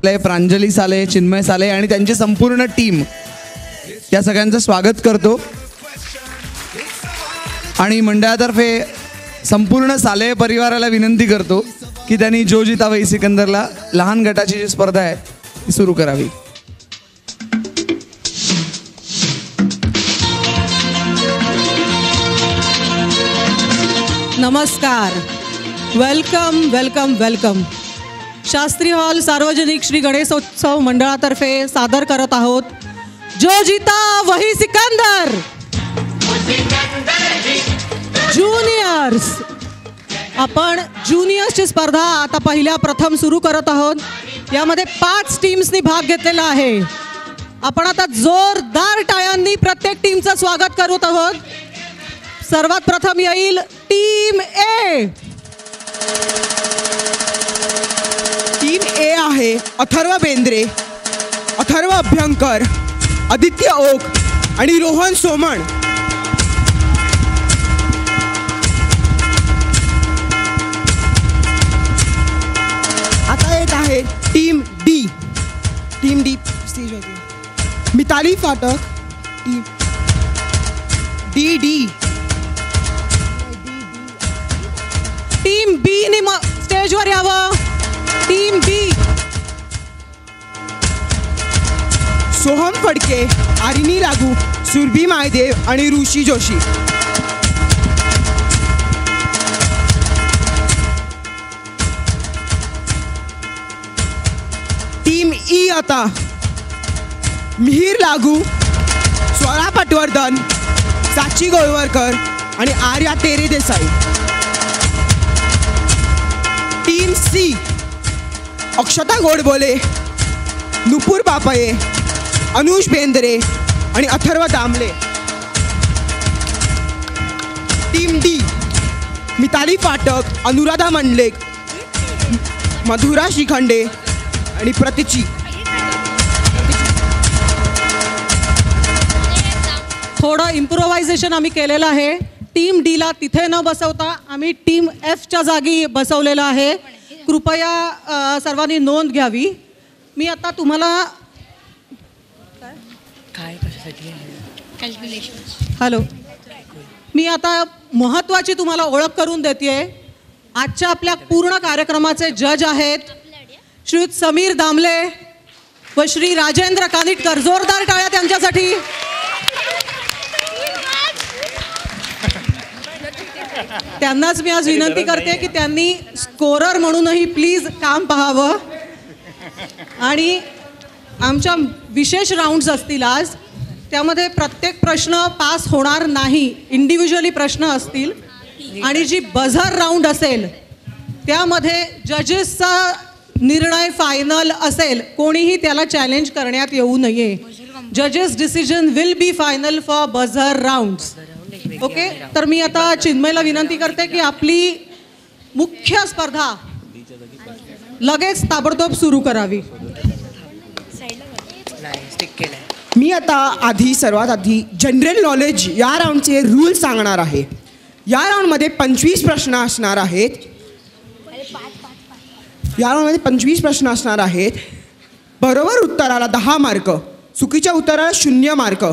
प्रांजली साले, चिन्मय साले आणि त्यांची संपूर्ण टीम या सगळ्यांचं स्वागत करतो आणि मंडळातर्फे संपूर्ण साले परिवाराला विनंती करतो की त्यांनी जो जिता वही सिकंदरला लहान गटाची जी स्पर्धा आहे ती सुरू करावी. नमस्कार, welcome welcome welcome. Shastri hall सार्वजनिक श्री गणेशोत्सव मंडळातर्फे सादर करत आहोत जो जीता वही सिकंदर ज्युनियर्स. आपण ज्युनियर्सची स्पर्धा आता पहिल्या प्रथम सुरू करत आहोत. यामध्ये 5 टीम्सनी भाग घेतलेला आहे. आपण आता जोरदार टाळ्यांनी प्रत्येक टीमचं स्वागत करत आहोत. सर्वात प्रथम येईल टीम ए. टीम ए आहे अथर्व बेंद्रे, अथर्व अभ्यंकर, आदित्य ओक आणि रोहन सोमण. आता येत आहे team D. Team D stage होती मिताली फाटक, टीम डी डी. टीम बी ने स्टेजवर यावं. टीम बी सोहम फडके, आरिनी लागू, सुरभी मायदेव आणि ऋषी जोशी. टीम ई आता मिहीर लागू, स्वरा पटवर्धन, साची गोळवरकर आणि आर्या तेरे देसाई. टीम सी अक्षता गोडबोले, नुपूर पापये, अनुष बेंद्रे आणि अथर्व दामले. टीम डी मिताली फाटक, अनुराधा मंडलेक, मधुरा शिखंडे आणि प्रतिची. थोडं इम्प्रोव्हायझेशन आम्ही केलेलं आहे. टीम डीला तिथे न बसवता आम्ही टीम एफच्या जागी बसवलेलं आहे. कृपया सर्वांनी नोंद घ्यावी. मी आता तुम्हाला हॅलो मी आता महत्त्वाची तुम्हाला ओळख करून देते. आजच्या आपल्या पूर्ण कार्यक्रमाचे जज आहेत श्रीयुत समीर दामले व श्री राजेंद्र कानिटकर. जोरदार टाळ्या त्यांच्यासाठी. त्यांनाच मी आज विनंती करते की त्यांनी स्कोरर म्हणूनही प्लीज काम पाहावं. आणि आमच्या विशेष राऊंड्स असतील आज, त्यामध्ये प्रत्येक प्रश्न पास होणार नाही. इंडिव्हिज्युअली प्रश्न असतील आणि जी बझर राऊंड असेल त्यामध्ये जजेसचा निर्णय फायनल असेल. कोणीही त्याला चॅलेंज करण्यात येऊ नये. जजेस decision will be final for buzzer rounds. Okay, तर मी आता चिन्मयला विनंती करते की आपली मुख्य स्पर्धा लगेच ताबडतोब सुरू करावी. मी आता सर्वात आधी जनरल नॉलेज या राऊंडचे रूल सांगणार आहे. या राऊंडमध्ये 25 प्रश्न असणार आहेत. बरोबर उत्तराला 10 मार्क, चुकीच्या उत्तराला 0 मार्क.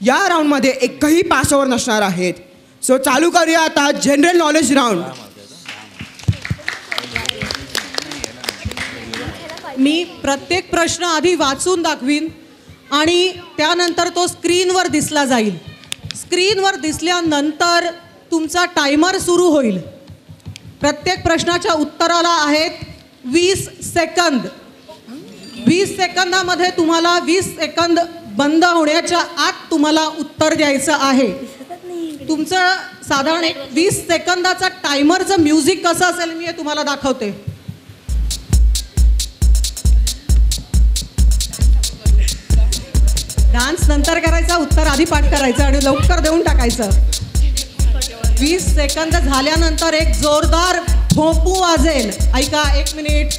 या राऊंडमध्ये एकही पासओव्हर नसणार आहेत. सो चालू करूया आता जनरल नॉलेज राऊंड. मी प्रत्येक प्रश्न आधी वाचून दाखवीन आणि त्यानंतर तो स्क्रीनवर दिसला जाईल. स्क्रीनवर दिसल्यानंतर तुमचा टायमर सुरू होईल. प्रत्येक प्रश्नाच्या उत्तराला आहेत 20 सेकंद. 20 सेकंदामध्ये तुम्हाला 20 सेकंद बंद होण्याच्या आत तुम्हाला उत्तर द्यायचं आहे. तुमचं साधारण 20 सेकंदाचा टायमरचं म्युझिक कसं असेल मी हे तुम्हाला दाखवते. डान्स नंतर करायचा, उत्तर आधी पाठ करायचं आणि लवकर देऊन टाकायचं. 20 सेकंद झाल्यानंतर एक जोरदार भोपू वाजेल. ऐका, 1 मिनिट.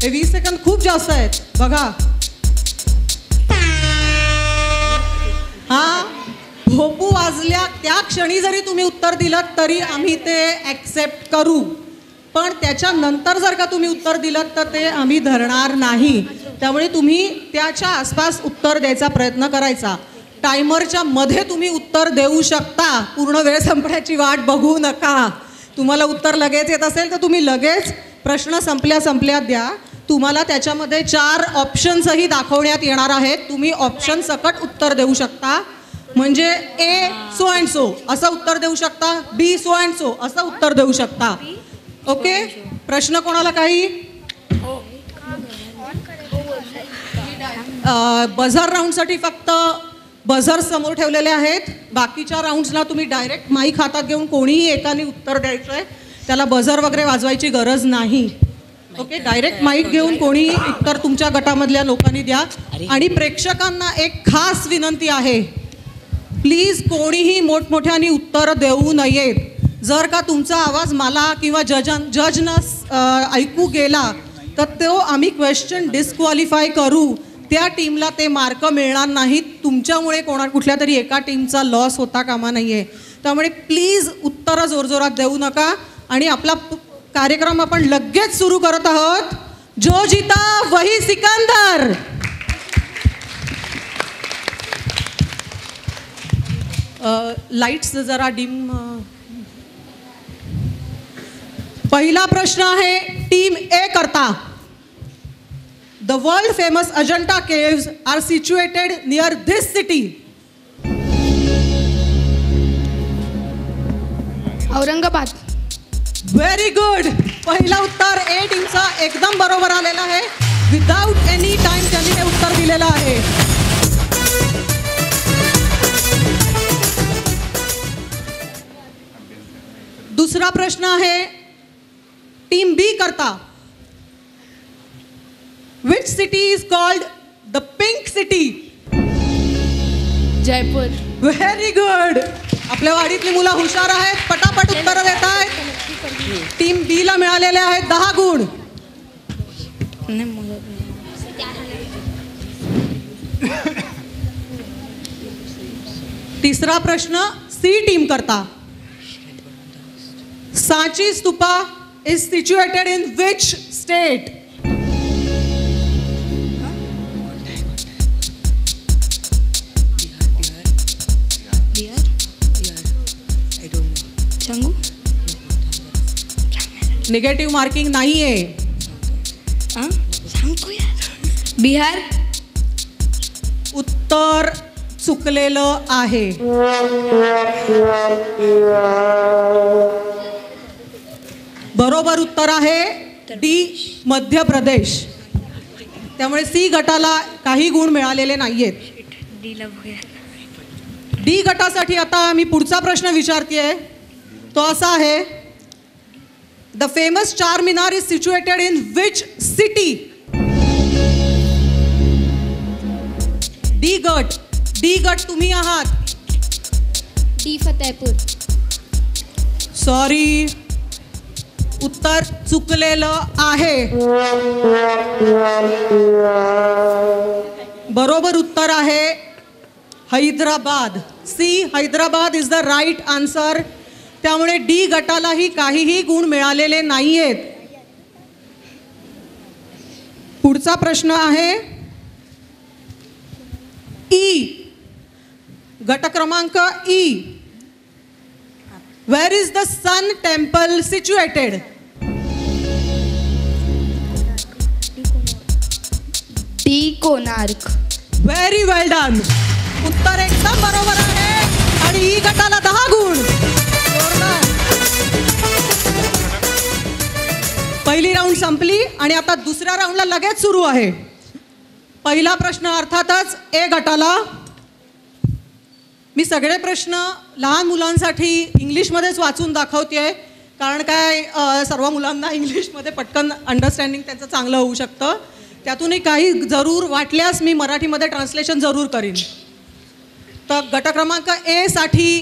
हे 20 सेकंद खूप जास्त आहेत बघा. हा भोपू वाजल्या त्या क्षणी जरी तुम्ही उत्तर दिलं तरी आम्ही ते ॲक्सेप्ट करू. पण त्याच्यानंतर जर का तुम्ही उत्तर दिलं तर ते आम्ही धरणार नाही. त्यामुळे तुम्ही त्याच्या आसपास उत्तर द्यायचा प्रयत्न करायचा. टायमरच्या मध्ये तुम्ही उत्तर देऊ शकता, पूर्ण वेळ संपण्याची वाट बघू नका. तुम्हाला उत्तर लगेच येत असेल तर तुम्ही लगेच प्रश्न संपल्या द्या. तुम्हाला त्याच्यामध्ये 4 ऑप्शन्सही दाखवण्यात येणार आहेत. तुम्ही ऑप्शन सकट उत्तर देऊ शकता. म्हणजे ए सो अँड सो असं उत्तर देऊ शकता, बी सो अँड सो असं उत्तर देऊ शकता. ओके, प्रश्न कोणाला काही? बझर राऊंडसाठी फक्त बझर समोर ठेवलेले आहेत. बाकीच्या राऊंड्सला तुम्ही डायरेक्ट माईक हातात घेऊन कोणीही एकाने उत्तर द्यायचं आहे. त्याला बझर वगैरे वाजवायची गरज नाही. ओके, डायरेक्ट माईक घेऊन कोणीही उत्तर तुमच्या गटामधल्या लोकांनी द्या. आणि प्रेक्षकांना एक खास विनंती आहे, प्लीज कोणीही मोठमोठ्याने उत्तरं देऊ नयेत. जर का तुमचा आवाज मला किंवा जजनं ऐकू गेला तर तो आम्ही क्वेश्चन डिस्क्वालिफाय करू. त्या टीमला ते मार्क मिळणार नाहीत. तुमच्यामुळे कुठल्या तरी एका टीमचा लॉस होता कामा नाही आहे. त्यामुळे प्लीज उत्तरं जोरजोरात देऊ नका. आणि आपला कार्यक्रम आपण लगेच सुरू करत आहोत. जो जीता वही सिकंदर. लाईट्स जरा डिम. पहिला प्रश्न आहे टीम ए करता. The world famous Ajanta caves are situated near this city. Aurangabad. Very good. पहिला उत्तर ए टीमचा एकदम बरोबर आलेला आहे. विदाउट एनी टाइम त्यांनी हे उत्तर दिलेलं आहे. दुसरा प्रश्न आहे टीम बी करता. Which city is called the Pink City? Jaipur. Very good. आपल्या वाडीतली मुलं हुशार आहेत, पटापट उत्तरं देत आहेत. टीम बी ला मिळालेले आहेत 10 गुण. तिसरा प्रश्न सी टीम करता. Sanchi stupa is situated in which state? Negative marking नाहीये. सांगतो यार. बिहार. उत्तर चुकलेलं आहे. बरोबर उत्तर आहे डी मध्य प्रदेश. त्यामुळे सी गटाला काही गुण मिळालेले नाहीयेत. डी गटासाठी आता मी पुढचा प्रश्न विचारतेय. तो असा आहे, the famous Charminar is situated in which city? D गट तुम्ही आहात. डी फतेहपूर. सॉरी, उत्तर चुकलेलं आहे. बरोबर उत्तर आहे Hyderabad. C Hyderabad is the right answer. त्यामुळे डी गटालाही काहीही गुण मिळालेले नाहीयेत. पुढचा प्रश्न आहे ई, गट क्रमांक E. Where is the sun temple situated? D Konark. Very well done. उत्तर एकदम बरोबर आहे आणि ई गटाला 10 गुण. पहिली राऊंड संपली आणि आता दुसऱ्या राऊंडला लगेच सुरू आहे. पहिला प्रश्न अर्थातच ए गटाला. मी सगळे प्रश्न लहान मुलांसाठी इंग्लिशमध्येच वाचून दाखवते, कारण काय सर्व मुलांना इंग्लिशमध्ये पटकन अंडरस्टँडिंग त्यांचं चांगलं होऊ शकतं. त्यातूनही काही जरूर वाटल्यास मी मराठीमध्ये ट्रान्सलेशन जरूर करीन. तर गट क्रमांक ए साठी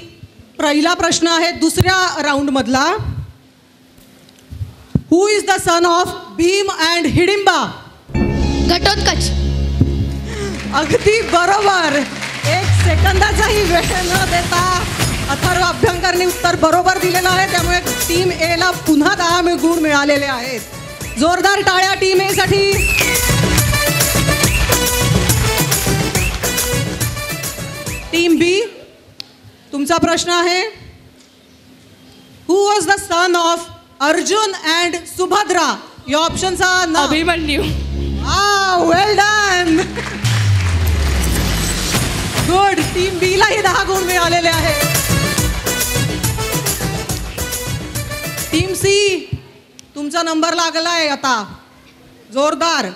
पहिला प्रश्न आहे दुसऱ्या राऊंडमधला. Who is the son of Bhim and Hidimba? Ghatotkacha. अगदी बरोबर. 1 सेकंदाचाही वेळ न देता अथर्व अभ्यंकरने उत्तर बरोबर दिलेलं आहे, त्यामुळे टीम ए ला पुन्हा 10 गुण मिळालेले आहेत. जोरदार टाळ्या टीम ए साठी. टीम बी, तुमचा प्रश्न आहे, who was the son of Arjun and Subhadra? या ऑप्शनचा नाव. Abhimanyu. Well done. Good. Team B लाही 10 गुण मिळालेले आहेत. टीम सी, तुमचा नंबर लागलाय आता. जोरदार.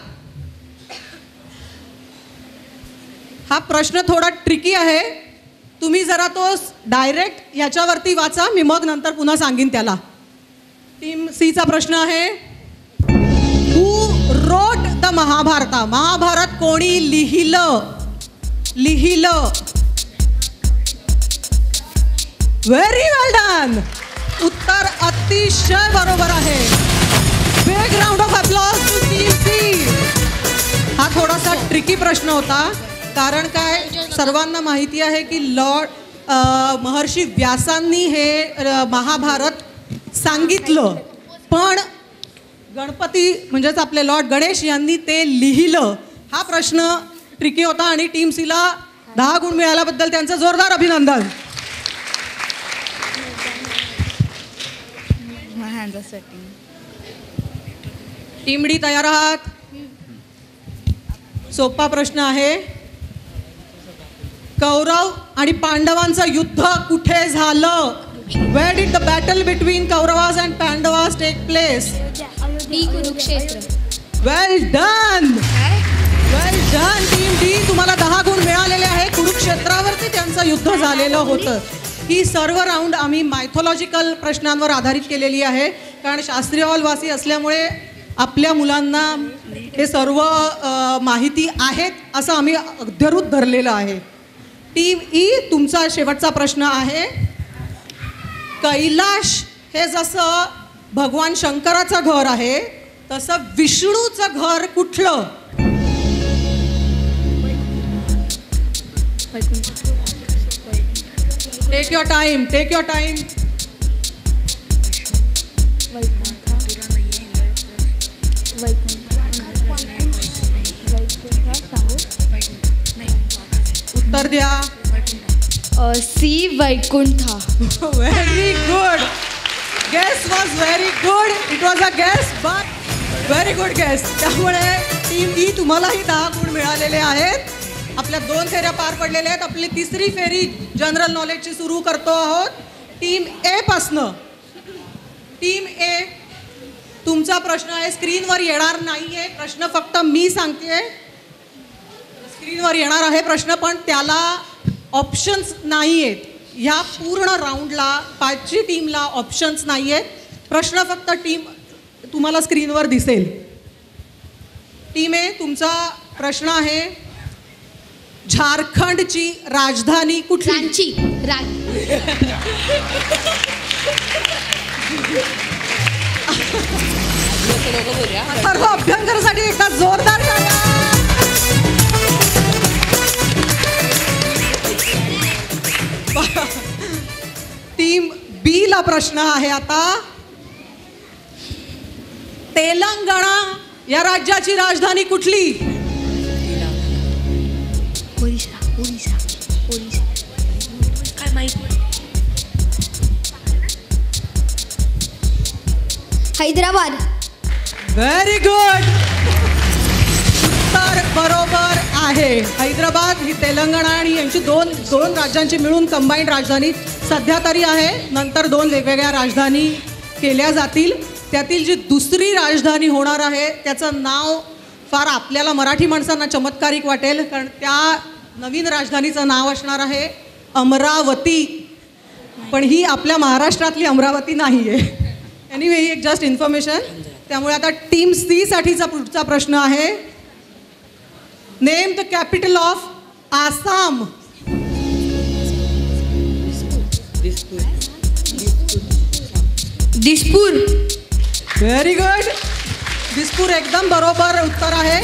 हा प्रश्न थोडा ट्रिकी आहे, तुम्ही जरा तो डायरेक्ट याच्यावरती वाचा, मी मग नंतर पुन्हा सांगीन त्याला. टीम सीचा प्रश्न आहे, हु रोट द महाभारता? महाभारत कोणी लिहिलं? Very well done. उत्तर अतिशय बरोबर आहे. Big round of applause to team C. हा थोडासा ट्रिकी प्रश्न होता, कारण काय, सर्वांना माहिती आहे की महर्षी व्यासांनी हे महाभारत सांगितलं, पण गणपती म्हणजेच आपले लॉर्ड गणेश यांनी ते लिहिलं. हा प्रश्न ट्रिकी होता आणि टीम सीला 10 गुण मिळाल्याबद्दल त्यांचं जोरदार अभिनंदन. टीम डी तयार आहात? सोपा प्रश्न आहे, कौरव आणि पांडवांचं युद्ध कुठे झालं? Where did the battle between Kauravas and Pandavas take place? D Kurukshetra. Well done. Well done team D. तुम्हाला 10 गुण मिळालेले आहे. कुरुक्षेत्रावरती त्यांचं युद्ध झालेलं होतं. ही सर्व राऊंड आम्ही मायथॉलॉजिकल प्रश्नांवर आधारित केलेली आहे, कारण शास्त्रीय हॉलवासी असल्यामुळे आपल्या मुलांना हे सर्व माहिती आहेत असं आम्ही अगद्यरूत धरलेलं आहे. टीम ई, तुमचा शेवटचा प्रश्न आहे, कैलाश हे जसं भगवान शंकराचं घर आहे तसं विष्णूचं घर कुठलं? Take your time. उत्तर द्या. C Vaikuntha. Very good. Guess was very good. It was a guess but very good guess. त्यामुळे टीम ई तुम्हालाही 10 गुण मिळालेले आहेत. आपल्या 2 फेऱ्या पार पडलेल्या आहेत. आपली 3री फेरी जनरल नॉलेजची सुरू करतो आहोत. टीम ए पासनं. टीम ए, तुमचा प्रश्न आहे, स्क्रीनवर येणार नाही आहे प्रश्न, फक्त मी सांगते. स्क्रीनवर येणार आहे प्रश्न, पण त्याला ऑप्शन्स नाही आहेत. ह्या पूर्ण राऊंडला 5ची टीमला ऑप्शन्स नाही आहेत. प्रश्न फक्त तुम्हाला स्क्रीनवर दिसेल. टीम ए, तुमचा प्रश्न आहे, झारखंडची राजधानी कुठली? रांची. सर्व अभ्यंकरासाठी एकदा जोरदार टाळ्या. टीम बी ला प्रश्न आहे आता, तेलंगणा या राज्याची राजधानी कुठली? ओरिसा. काय माहिती? हैदराबाद. Very good. उत्तर बरोबर आहे. हैदराबाद ही तेलंगणा आणि यांची दोन राज्यांची मिळून कंबाईंड राजधानी सध्या तरी आहे. नंतर 2 वेगवेगळ्या राजधानी केल्या जातील. त्यातील जी दुसरी राजधानी होणार आहे त्याचं नाव फार आपल्याला मराठी माणसांना चमत्कारिक वाटेल, कारण त्या नवीन राजधानीचं नाव असणार आहे अमरावती. पण ही आपल्या महाराष्ट्रातली अमरावती नाही आहे. एनिवे, ही एक जस्ट इन्फॉर्मेशन. त्यामुळे आता टीम सी साठीचा पुढचा प्रश्न आहे, name the capital of Assam. Dispur. Very good. Dispur एकदम बरोबर उत्तर आहे.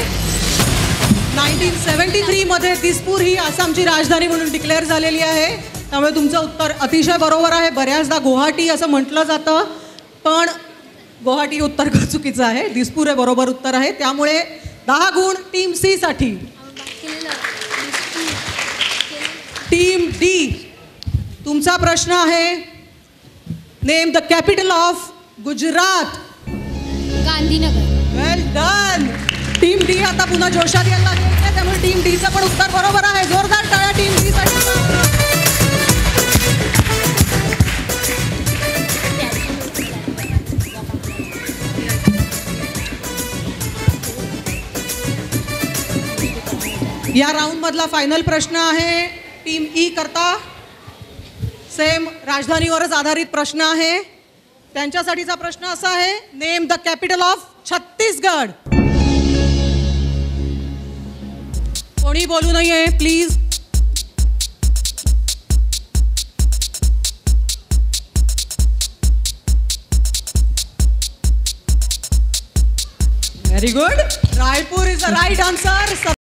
1973 मध्ये दिसपूर ही आसामची राजधानी म्हणून डिक्लेअर झालेली आहे त्यामुळे तुमचं उत्तर अतिशय बरोबर आहे. बऱ्याचदा गुवाहाटी असं म्हटलं जातं, पण गुवाहाटी उत्तर चुकीचं आहे. दिसपूर हे बरोबर उत्तर आहे. त्यामुळे 10 गुण टीम सी साठी. टीम डी, तुमचा प्रश्न आहे, name the capital of Gujarat. Gandhinagar. Well done. Team D आता पुन्हा जोशात यायला लागली आहे, त्यामुळे टीम डीचं पण उत्तर बरोबर आहे. जोरदार टाळ्या टीम डी साठी. या राऊंड मधला फायनल प्रश्न आहे टीम ई करता. सेम राजधानीवरच आधारित प्रश्न आहे. त्यांच्यासाठीचा प्रश्न असा आहे, name the capital of Chhattisgarh. कोणी बोलू नये please. Very good. Raipur is the right answer.